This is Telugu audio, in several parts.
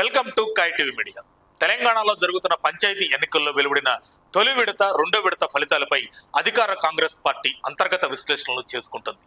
వెల్కమ్ టు కై టీవీ మీడియా. తెలంగాణలో జరుగుతున్న పంచాయతీ ఎన్నికల్లో వెలువడిన తొలి విడత, రెండో విడత ఫలితాలపై అధికార కాంగ్రెస్ పార్టీ అంతర్గత విశ్లేషణలు చేసుకుంటుంది.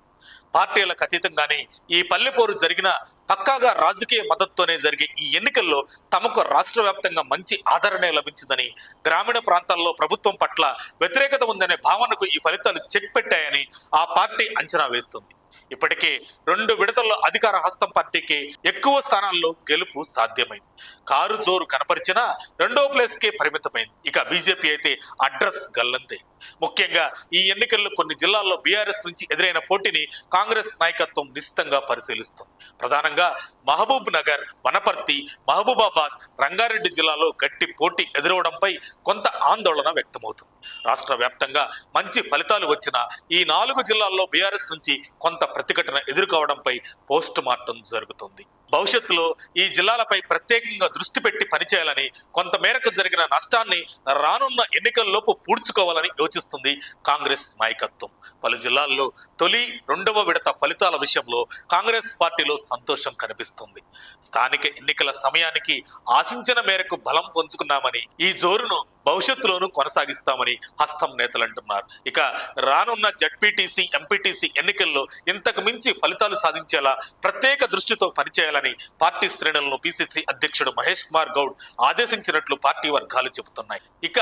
పార్టీలకు అతీతంగానే ఈ పల్లెపోరు జరిగిన పక్కాగా రాజకీయ మద్దతుతోనే జరిగే ఈ ఎన్నికల్లో తమకు రాష్ట్ర వ్యాప్తంగా మంచి ఆదరణ లభించిందని, గ్రామీణ ప్రాంతాల్లో ప్రభుత్వం పట్ల వ్యతిరేకత ఉందనే భావనకు ఈ ఫలితాలు చెక్ పెట్టాయని ఆ పార్టీ అంచనా వేస్తుంది. ఇప్పటికే 2 విడతల్లో అధికార హస్తం పార్టీకి ఎక్కువ స్థానాల్లో గెలుపు సాధ్యమైంది. కారు జోరు కనపరిచినా రెండో ప్లేస్ కే పరిమితమైంది. ఇక బీజేపీ అయితే అడ్రస్ గల్లంతే. ముఖ్యంగా ఈ ఎన్నికల్లో కొన్ని జిల్లాల్లో బీఆర్ఎస్ నుంచి ఎదురైన పోటీని కాంగ్రెస్ నాయకత్వం నిశితంగా పరిశీలిస్తుంది. ప్రధానంగా మహబూబ్ నగర్, వనపర్తి, మహబూబాబాద్, రంగారెడ్డి జిల్లాలో గట్టి పోటీ ఎదురవడంపై కొంత ఆందోళన వ్యక్తమవుతుంది. రాష్ట్ర వ్యాప్తంగా మంచి ఫలితాలు వచ్చిన ఈ 4 జిల్లాల్లో బీఆర్ఎస్ నుంచి కొంత ప్రతిఘటన ఎదుర్కోవడంపై పోస్ట్ మార్టం జరుగుతుంది. భవిష్యత్తులో ఈ జిల్లాలపై ప్రత్యేకంగా దృష్టి పెట్టి పనిచేయాలని, కొంత మేరకు జరిగిన నష్టాన్ని రానున్న ఎన్నికల్లోపు పూడ్చుకోవాలని యోచిస్తుంది కాంగ్రెస్ నాయకత్వం. పలు జిల్లాల్లో తొలి, రెండవ విడత ఫలితాల విషయంలో కాంగ్రెస్ పార్టీలో సంతోషం కనిపిస్తుంది. స్థానిక ఎన్నికల సమయానికి ఆశించిన మేరకు బలం పుంజుకున్నామని, ఈ జోరును భవిష్యత్తులోనూ కొనసాగిస్తామని హస్తం నేతలు అంటున్నారు. ఇక రానున్న జడ్పీటీసీ, ఎంపీటీసీ ఎన్నికల్లో ఇంతకు మించి ఫలితాలు సాధించేలా ప్రత్యేక దృష్టితో పనిచేయాలని పార్టీ శ్రేణులను పిసిసి అధ్యక్షుడు మహేష్ కుమార్ గౌడ్ ఆదేశించినట్లు పార్టీ వర్గాలు చెబుతున్నాయి. ఇక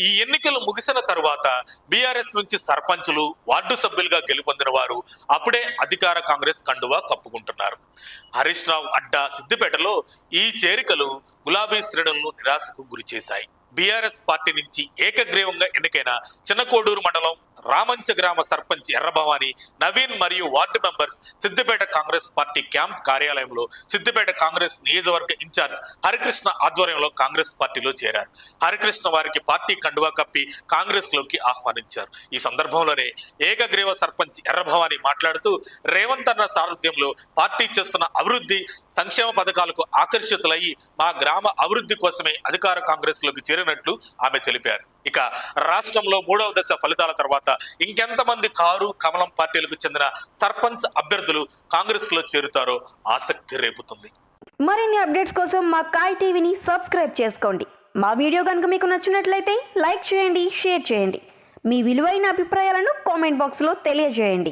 ఈ ఎన్నికలు ముగిసిన తరువాత బీఆర్ఎస్ నుంచి సర్పంచులు, వార్డు సభ్యులుగా గెలుపొందిన వారు అప్పుడే అధికార కాంగ్రెస్ కండువా కప్పుకుంటున్నారు. హరీష్ రావు అడ్డా సిద్దిపేటలో ఈ చేరికలు గులాబీ శ్రేణులను నిరాశకు గురిచేశాయి. బీఆర్ఎస్ పార్టీ నుంచి ఏకగ్రీవంగా ఎన్నికైన చిన్నకోడూరు మండలం రామంచ గ్రామ సర్పంచ్ ఎర్రభవాని నవీన్ మరియు ward members Siddipet Congress party camp కార్యాలయంలో సిద్దిపేట కాంగ్రెస్ నియోజకవర్గ ఇన్ఛార్జ్ హరికృష్ణ ఆధ్వర్యంలో కాంగ్రెస్ పార్టీలో చేరారు. హరికృష్ణ వారికి పార్టీ కండువా కప్పి కాంగ్రెస్ లోకి ఆహ్వానించారు. ఈ సందర్భంలోనే ఏకగ్రీవ సర్పంచ్ ఎర్రభవాని మాట్లాడుతూ రేవంత్ అన్న సారథ్యంలో పార్టీ చేస్తున్న అభివృద్ధి, సంక్షేమ పథకాలకు ఆకర్షితులయ్యి మా గ్రామ అభివృద్ధి కోసమే అధికార కాంగ్రెస్ లోకి చేరినట్లు ఆమె తెలిపారు. ఇక రాష్ట్రంలో 3వ దశ ఫలితాల తర్వాత ఇంకెంతమంది కారు, కమలం పార్టీలకు చెందిన సర్పంచ్ అభ్యర్థులు కాంగ్రెస్ లో చేరుతారో ఆసక్తి రేపుతుంది. మరిన్ని అప్డేట్స్ కోసం మా కాయ్ టీవీని సబ్స్క్రైబ్ చేసుకోండి. మా వీడియో కనుక మీకు నచ్చినట్లయితే లైక్ చేయండి, షేర్ చేయండి. మీ విలువైన అభిప్రాయాలను కామెంట్ బాక్స్లో తెలియజేయండి.